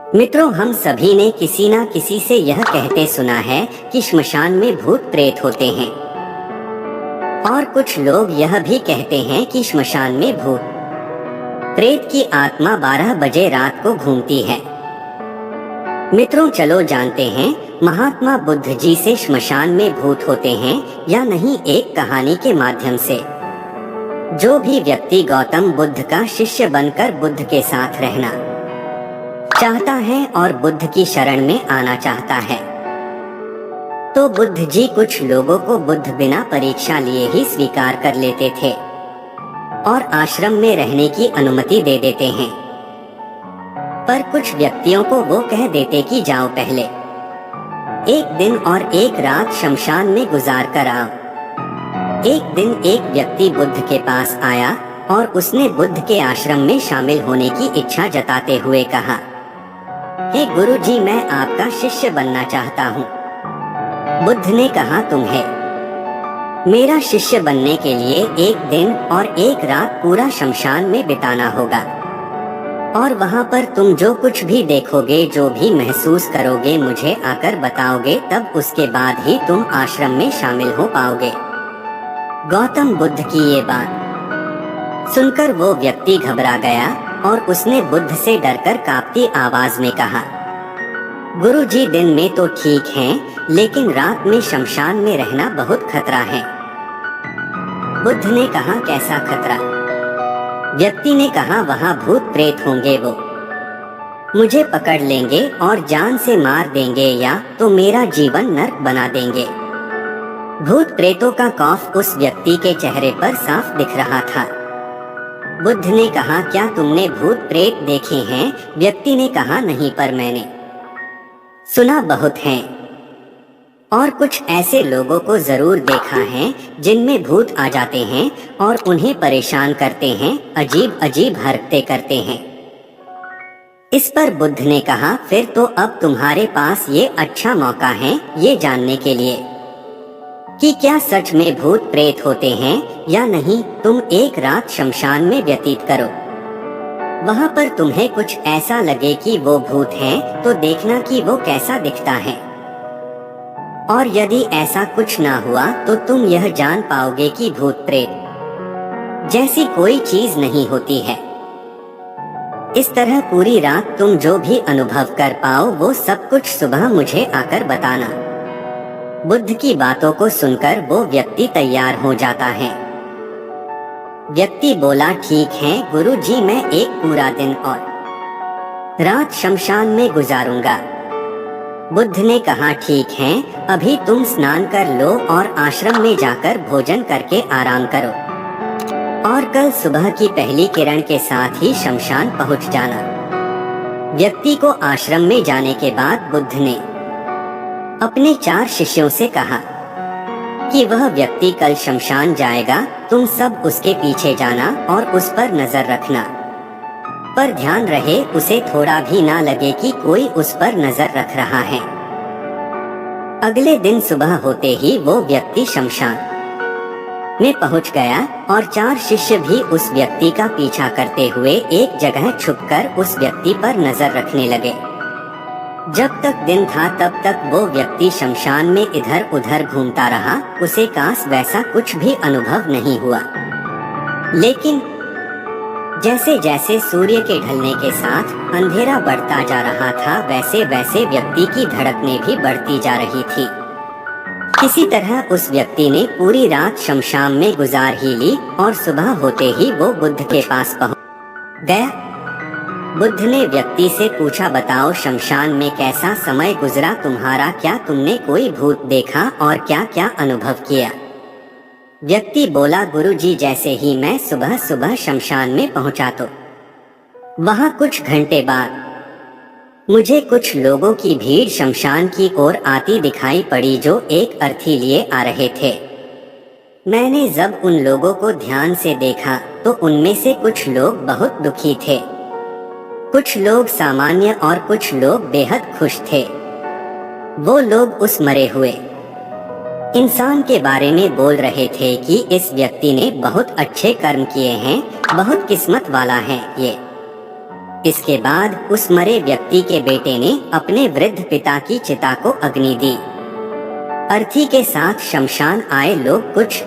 मित्रों, हम सभी ने किसी ना किसी से यह कहते सुना है कि श्मशान में भूत प्रेत होते हैं। और कुछ लोग यह भी कहते हैं कि श्मशान में भूत प्रेत की आत्मा 12 बजे रात को घूमती है। मित्रों, चलो जानते हैं महात्मा बुद्ध जी से श्मशान में भूत होते हैं या नहीं, एक कहानी के माध्यम से। जो भी व्यक्ति गौतम बुद्ध का शिष्य बनकर बुद्ध के साथ रहना चाहता है और बुद्ध की शरण में आना चाहता है, तो बुद्ध जी कुछ लोगों को बुद्ध बिना परीक्षा लिए ही स्वीकार कर लेते थे और आश्रम में रहने की अनुमति दे देते हैं। पर कुछ व्यक्तियों को वो कह देते कि जाओ, पहले एक दिन और एक रात शमशान में गुजार कर आओ। एक दिन एक व्यक्ति बुद्ध के पास आया और उसने बुद्ध के आश्रम में शामिल होने की इच्छा जताते हुए कहा, हे गुरु जी, मैं आपका शिष्य बनना चाहता हूँ। बुद्ध ने कहा, तुम्हें मेरा शिष्य बनने के लिए एक दिन और एक रात पूरा शमशान में बिताना होगा, और वहाँ पर तुम जो कुछ भी देखोगे, जो भी महसूस करोगे, मुझे आकर बताओगे, तब उसके बाद ही तुम आश्रम में शामिल हो पाओगे। गौतम बुद्ध की ये बात सुनकर वो व्यक्ति घबरा गया और उसने बुद्ध से डरकर कांपती आवाज में कहा, गुरु जी, दिन में तो ठीक हैं, लेकिन रात में शमशान में रहना बहुत खतरा है। बुद्ध ने कहा, कैसा खतरा? व्यक्ति ने कहा, वहाँ भूत प्रेत होंगे, वो मुझे पकड़ लेंगे और जान से मार देंगे या तो मेरा जीवन नर्क बना देंगे। भूत प्रेतों का खौफ उस व्यक्ति के चेहरे पर साफ दिख रहा था। बुद्ध ने कहा, क्या तुमने भूत प्रेत देखे हैं? व्यक्ति ने कहा, नहीं, पर मैंने सुना बहुत हैं, और कुछ ऐसे लोगों को जरूर देखा है जिनमें भूत आ जाते हैं और उन्हें परेशान करते हैं, अजीब अजीब हरकतें करते हैं। इस पर बुद्ध ने कहा, फिर तो अब तुम्हारे पास ये अच्छा मौका है ये जानने के लिए कि क्या सच में भूत प्रेत होते हैं या नहीं। तुम एक रात शमशान में व्यतीत करो, वहाँ पर तुम्हें कुछ ऐसा लगे कि वो भूत हैं, तो देखना कि वो कैसा दिखता है, और यदि ऐसा कुछ ना हुआ तो तुम यह जान पाओगे कि भूत प्रेत जैसी कोई चीज नहीं होती है। इस तरह पूरी रात तुम जो भी अनुभव कर पाओ, वो सब कुछ सुबह मुझे आकर बताना। बुद्ध की बातों को सुनकर वो व्यक्ति तैयार हो जाता है। व्यक्ति बोला, ठीक है गुरु जी, मैं एक पूरा दिन और रात शमशान में गुजारूंगा। बुद्ध ने कहा, ठीक है, अभी तुम स्नान कर लो और आश्रम में जाकर भोजन करके आराम करो, और कल सुबह की पहली किरण के साथ ही शमशान पहुंच जाना। व्यक्ति को आश्रम में जाने के बाद बुद्ध ने अपने 4 शिष्यों से कहा कि वह व्यक्ति कल शमशान जाएगा, तुम सब उसके पीछे जाना और उस पर नजर रखना, पर ध्यान रहे उसे थोड़ा भी ना लगे कि कोई उस पर नजर रख रहा है। अगले दिन सुबह होते ही वो व्यक्ति शमशान में पहुंच गया और 4 शिष्य भी उस व्यक्ति का पीछा करते हुए एक जगह छुपकर उस व्यक्ति पर नजर रखने लगे। जब तक दिन था तब तक वो व्यक्ति शमशान में इधर उधर घूमता रहा, उसे काश वैसा कुछ भी अनुभव नहीं हुआ। लेकिन जैसे जैसे सूर्य के ढलने के साथ अंधेरा बढ़ता जा रहा था, वैसे वैसे व्यक्ति की धड़कनें भी बढ़ती जा रही थी। किसी तरह उस व्यक्ति ने पूरी रात शमशान में गुजार ही ली और सुबह होते ही वो बुद्ध के पास पहुंच गया। बुद्ध ने व्यक्ति से पूछा, बताओ शमशान में कैसा समय गुजरा तुम्हारा? क्या तुमने कोई भूत देखा और क्या क्या अनुभव किया? व्यक्ति बोला, गुरु जी, जैसे ही मैं सुबह सुबह शमशान में पहुंचा तो वहां कुछ घंटे बाद मुझे कुछ लोगों की भीड़ शमशान की ओर आती दिखाई पड़ी, जो एक अर्थी लिए आ रहे थे। मैंने जब उन लोगों को ध्यान से देखा तो उनमें से कुछ लोग बहुत दुखी थे, कुछ लोग सामान्य और कुछ लोग बेहद खुश थे। वो लोग उस मरे हुए इंसान के बारे में बोल रहे थे कि इस व्यक्ति ने बहुत अच्छे कर्म किए हैं, बहुत किस्मत वाला है ये। इसके बाद उस मरे व्यक्ति के बेटे ने अपने वृद्ध पिता की चिता को अग्नि दी। अर्थी के साथ शमशान आए लोग कुछ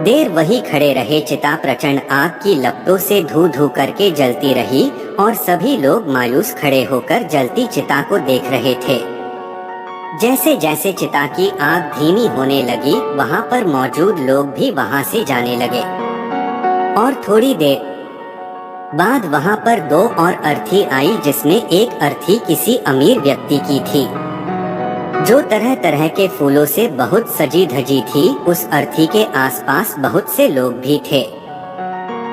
देर वही खड़े रहे। चिता प्रचंड आग की लपटों से धू धू करके जलती रही और सभी लोग मायूस खड़े होकर जलती चिता को देख रहे थे। जैसे जैसे चिता की आग धीमी होने लगी, वहां पर मौजूद लोग भी वहां से जाने लगे और थोड़ी देर बाद वहां पर 2 और अर्थी आई, जिसमें एक अर्थी किसी अमीर व्यक्ति की थी जो तरह तरह के फूलों से बहुत सजी धजी थी। उस अर्थी के आसपास बहुत से लोग भी थे।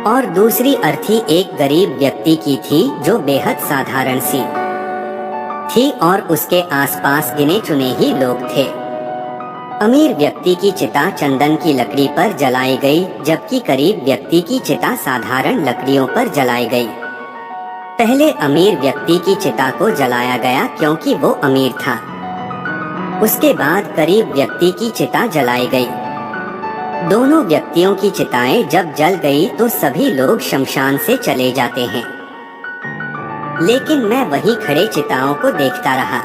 और दूसरी अर्थी एक गरीब व्यक्ति की थी जो बेहद साधारण सी थी और उसके आसपास गिने चुने ही लोग थे। अमीर व्यक्ति की चिता चंदन की लकड़ी पर जलाई गई, जबकि गरीब व्यक्ति की चिता साधारण लकड़ियों पर जलाई गई। पहले अमीर व्यक्ति की चिता को जलाया गया क्योंकि वो अमीर था। उसके बाद गरीब व्यक्ति की चिता जलाई गई। दोनों व्यक्तियों की चिताएं जब जल गई तो सभी लोग शमशान से चले जाते हैं, लेकिन मैं वहीं खड़े चिताओं को देखता रहा।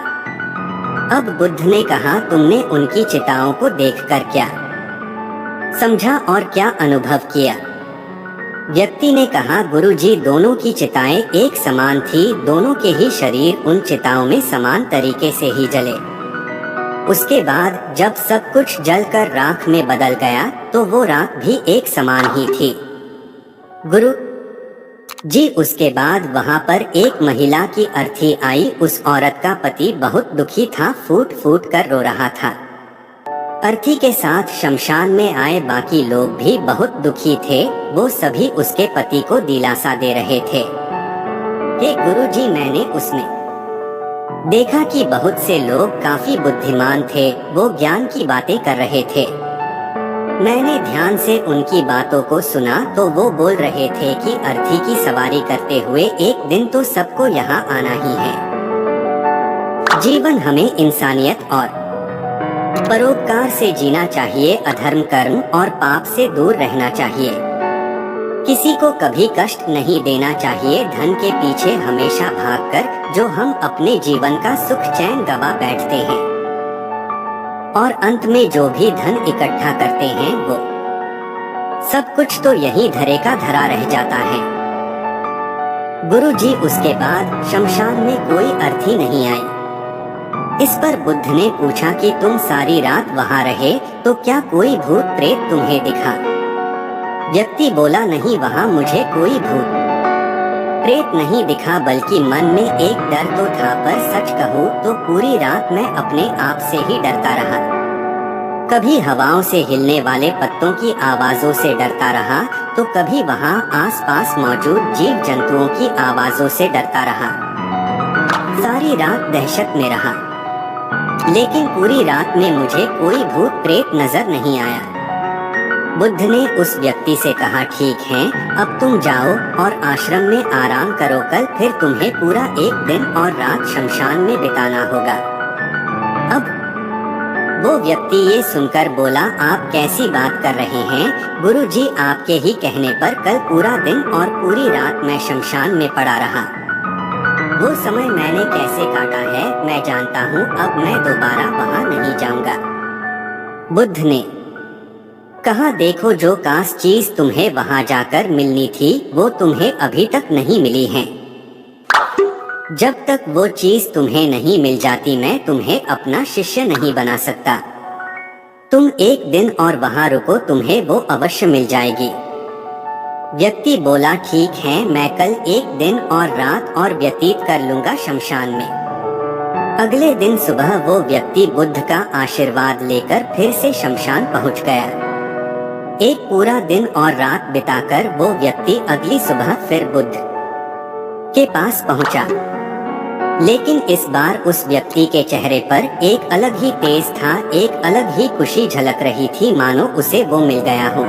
अब बुद्ध ने कहा, तुमने उनकी चिताओं को देखकर क्या समझा और क्या अनुभव किया? व्यक्ति ने कहा, गुरुजी, दोनों की चिताएं एक समान थी। दोनों के ही शरीर उन चिताओं में समान तरीके से ही जले। उसके बाद जब सब कुछ जलकर राख में बदल गया तो वो राख भी एक समान ही थी। गुरु जी, उसके बाद वहां पर एक महिला की अर्थी आई। उस औरत का पति बहुत दुखी था, फूट फूट कर रो रहा था। अर्थी के साथ शमशान में आए बाकी लोग भी बहुत दुखी थे। वो सभी उसके पति को दिलासा दे रहे थे। हे गुरुजी, मैंने उसमें देखा कि बहुत से लोग काफी बुद्धिमान थे। वो ज्ञान की बातें कर रहे थे। मैंने ध्यान से उनकी बातों को सुना तो वो बोल रहे थे कि अर्थी की सवारी करते हुए एक दिन तो सबको यहाँ आना ही है। जीवन हमें इंसानियत और परोपकार से जीना चाहिए। अधर्म, कर्म और पाप से दूर रहना चाहिए। किसी को कभी कष्ट नहीं देना चाहिए। धन के पीछे हमेशा भागकर जो हम अपने जीवन का सुख चैन गवा बैठते हैं और अंत में जो भी धन इकट्ठा करते हैं वो सब कुछ तो यही धरे का धरा रह जाता है। गुरुजी, उसके बाद शमशान में कोई अर्थी नहीं आई। इस पर बुद्ध ने पूछा कि तुम सारी रात वहां रहे तो क्या कोई भूत प्रेत तुम्हें दिखा? व्यक्ति बोला, नहीं, वहां मुझे कोई भूत प्रेत नहीं दिखा, बल्कि मन में एक डर तो था। पर सच कहूँ तो पूरी रात मैं अपने आप से ही डरता रहा। कभी हवाओं से हिलने वाले पत्तों की आवाजों से डरता रहा तो कभी वहाँ आसपास मौजूद जीव जंतुओं की आवाजों से डरता रहा। सारी रात दहशत में रहा, लेकिन पूरी रात में मुझे कोई भूत प्रेत नजर नहीं आया। बुद्ध ने उस व्यक्ति से कहा, ठीक है, अब तुम जाओ और आश्रम में आराम करो। कल फिर तुम्हें पूरा एक दिन और रात शमशान में बिताना होगा। अब वो व्यक्ति ये सुनकर बोला, आप कैसी बात कर रहे हैं गुरुजी? आपके ही कहने पर कल पूरा दिन और पूरी रात मैं शमशान में पड़ा रहा। वो समय मैंने कैसे काटा है मैं जानता हूँ। अब मैं दोबारा वहाँ नहीं जाऊँगा। बुद्ध ने कहा, देखो, जो काश चीज तुम्हें वहां जाकर मिलनी थी वो तुम्हें अभी तक नहीं मिली है। जब तक वो चीज तुम्हें नहीं मिल जाती मैं तुम्हें अपना शिष्य नहीं बना सकता। तुम एक दिन और वहां रुको, तुम्हें वो अवश्य मिल जाएगी। व्यक्ति बोला, ठीक है, मैं कल एक दिन और रात और व्यतीत कर लूंगा शमशान में। अगले दिन सुबह वो व्यक्ति बुद्ध का आशीर्वाद लेकर फिर से शमशान पहुंच गया। एक पूरा दिन और रात बिताकर वो व्यक्ति अगली सुबह फिर बुद्ध के पास पहुंचा, लेकिन इस बार उस व्यक्ति के चेहरे पर एक अलग ही तेज था, एक अलग ही खुशी झलक रही थी, मानो उसे वो मिल गया हो।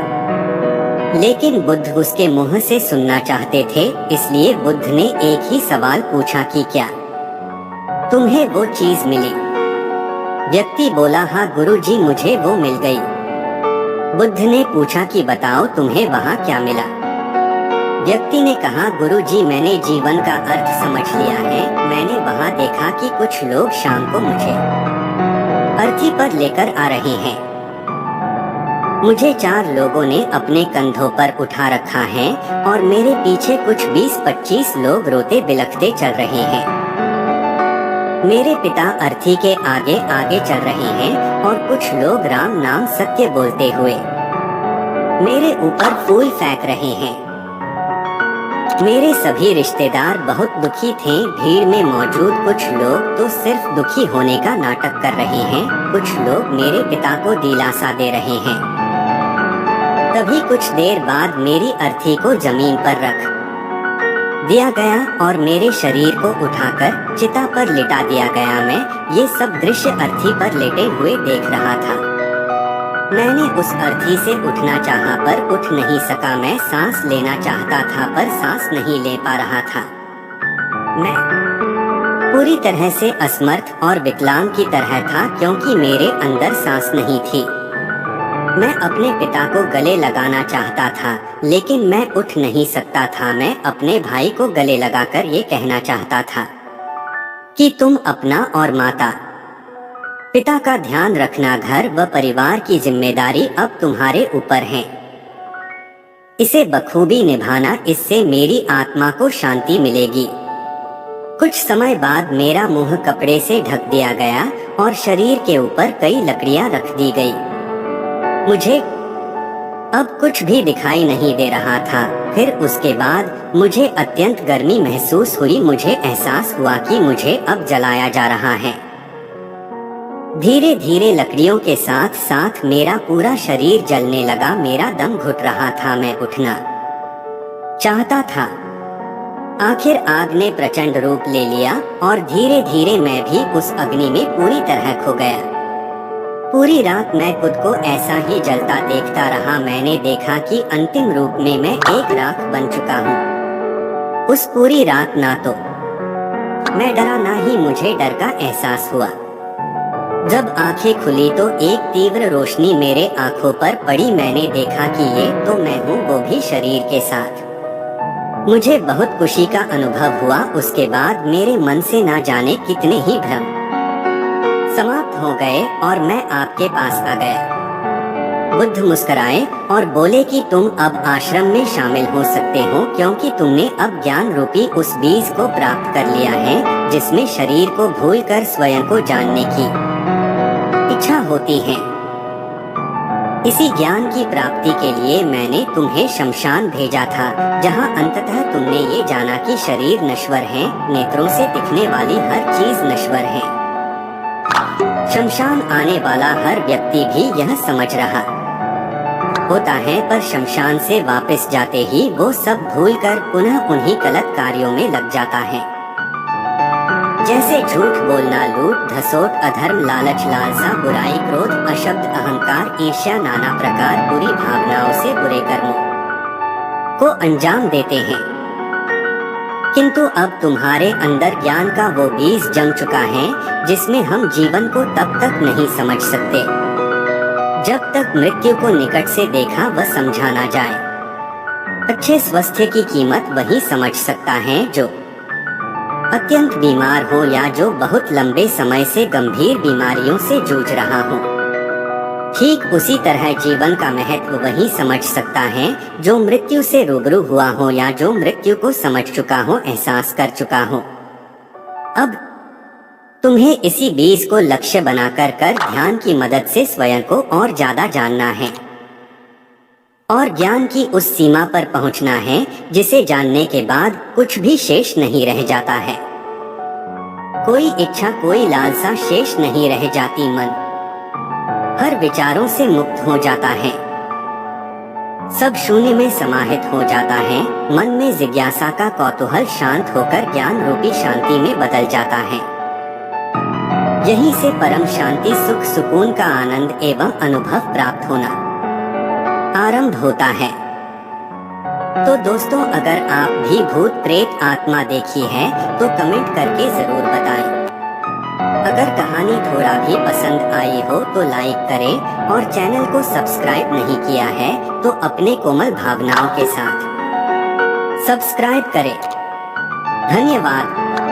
लेकिन बुद्ध उसके मुंह से सुनना चाहते थे, इसलिए बुद्ध ने एक ही सवाल पूछा कि क्या तुम्हें वो चीज मिली? व्यक्ति बोला, हाँ गुरुजी, मुझे वो मिल गई। बुद्ध ने पूछा कि बताओ तुम्हें वहाँ क्या मिला? व्यक्ति ने कहा, गुरुजी, मैंने जीवन का अर्थ समझ लिया है। मैंने वहाँ देखा कि कुछ लोग शाम को मुझे अर्थी पर लेकर आ रहे हैं। मुझे 4 लोगों ने अपने कंधों पर उठा रखा है और मेरे पीछे कुछ 20-25 लोग रोते बिलखते चल रहे हैं। मेरे पिता अर्थी के आगे आगे चल रहे हैं और कुछ लोग राम नाम सत्य बोलते हुए मेरे ऊपर फूल फेंक रहे हैं। मेरे सभी रिश्तेदार बहुत दुखी थे। भीड़ में मौजूद कुछ लोग तो सिर्फ दुखी होने का नाटक कर रहे हैं, कुछ लोग मेरे पिता को दिलासा दे रहे हैं। तभी कुछ देर बाद मेरी अर्थी को जमीन पर रख दिया गया और मेरे शरीर को उठाकर चिता पर लिटा दिया गया। मैं ये सब दृश्य अर्थी पर लेटे हुए देख रहा था। मैंने उस अर्थी से उठना चाहा पर उठ नहीं सका। मैं सांस लेना चाहता था पर सांस नहीं ले पा रहा था। मैं पूरी तरह से असमर्थ और विकलांग की तरह था क्योंकि मेरे अंदर सांस नहीं थी। मैं अपने पिता को गले लगाना चाहता था लेकिन मैं उठ नहीं सकता था। मैं अपने भाई को गले लगाकर ये कहना चाहता था कि तुम अपना और माता पिता का ध्यान रखना, घर व परिवार की जिम्मेदारी अब तुम्हारे ऊपर है। इसे बखूबी निभाना, इससे मेरी आत्मा को शांति मिलेगी। कुछ समय बाद मेरा मुंह कपड़े से ढक दिया गया और शरीर के ऊपर कई लकड़ियां रख दी गई। मुझे अब कुछ भी दिखाई नहीं दे रहा था। फिर उसके बाद मुझे अत्यंत गर्मी महसूस हुई। मुझे एहसास हुआ कि मुझे अब जलाया जा रहा है। धीरे धीरे लकड़ियों के साथ साथ मेरा पूरा शरीर जलने लगा। मेरा दम घुट रहा था। मैं उठना चाहता था। आखिर आग ने प्रचंड रूप ले लिया और धीरे धीरे मैं भी उस अग्नि में पूरी तरह खो गया। पूरी रात मैं खुद को ऐसा ही जलता देखता रहा। मैंने देखा कि अंतिम रूप में मैं एक राख बन चुका हूँ। उस पूरी रात ना तो मैं डरा ना ही मुझे डर का एहसास हुआ। जब आंखें खुली तो एक तीव्र रोशनी मेरे आंखों पर पड़ी। मैंने देखा कि ये तो मैं हूँ, वो भी शरीर के साथ। मुझे बहुत खुशी का अनुभव हुआ। उसके बाद मेरे मन से ना जाने कितने ही भ्रम समाप्त हो गए और मैं आपके पास आ गया। बुद्ध मुस्कुराए और बोले कि तुम अब आश्रम में शामिल हो सकते हो क्योंकि तुमने अब ज्ञान रूपी उस बीज को प्राप्त कर लिया है जिसमें शरीर को भूलकर स्वयं को जानने की इच्छा होती है। इसी ज्ञान की प्राप्ति के लिए मैंने तुम्हें शमशान भेजा था जहां अंततः तुमने ये जाना कि शरीर नश्वर है, नेत्रों से दिखने वाली हर चीज नश्वर है। शमशान आने वाला हर व्यक्ति भी यह समझ रहा होता है पर शमशान से वापस जाते ही वो सब भूलकर पुनः उन्हीं गलत कार्यों में लग जाता है, जैसे झूठ बोलना, लूट धसोट, अधर्म, लालच, लालसा, बुराई, क्रोध, अशब्द, अहंकार, ईर्ष्या, नाना प्रकार बुरी भावनाओं से बुरे कर्मों को अंजाम देते हैं। किंतु अब तुम्हारे अंदर ज्ञान का वो बीज जम चुका है जिसमें हम जीवन को तब तक नहीं समझ सकते जब तक मृत्यु को निकट से देखा व समझा ना जाए। अच्छे स्वास्थ्य की कीमत वही समझ सकता है जो अत्यंत बीमार हो या जो बहुत लंबे समय से गंभीर बीमारियों से जूझ रहा हो। ठीक उसी तरह जीवन का महत्व वही समझ सकता है जो मृत्यु से रूबरू हुआ हो या जो मृत्यु को समझ चुका हो, एहसास कर चुका हो। अब तुम्हें इसी बीज को लक्ष्य बनाकर कर ध्यान की मदद से स्वयं को और ज्यादा जानना है और ज्ञान की उस सीमा पर पहुंचना है जिसे जानने के बाद कुछ भी शेष नहीं रह जाता है। कोई इच्छा, कोई लालसा शेष नहीं रह जाती। मन हर विचारों से मुक्त हो जाता है, सब शून्य में समाहित हो जाता है। मन में जिज्ञासा का कौतूहल शांत होकर ज्ञान रूपी शांति में बदल जाता है। यहीं से परम शांति, सुख, सुकून का आनंद एवं अनुभव प्राप्त होना आरंभ होता है। तो दोस्तों, अगर आप भी भूत प्रेत आत्मा देखी है तो कमेंट करके जरूर बताएं। अगर कहानी थोड़ा भी पसंद आई हो तो लाइक करें और चैनल को सब्सक्राइब नहीं किया है तो अपने कोमल भावनाओं के साथ सब्सक्राइब करें। धन्यवाद।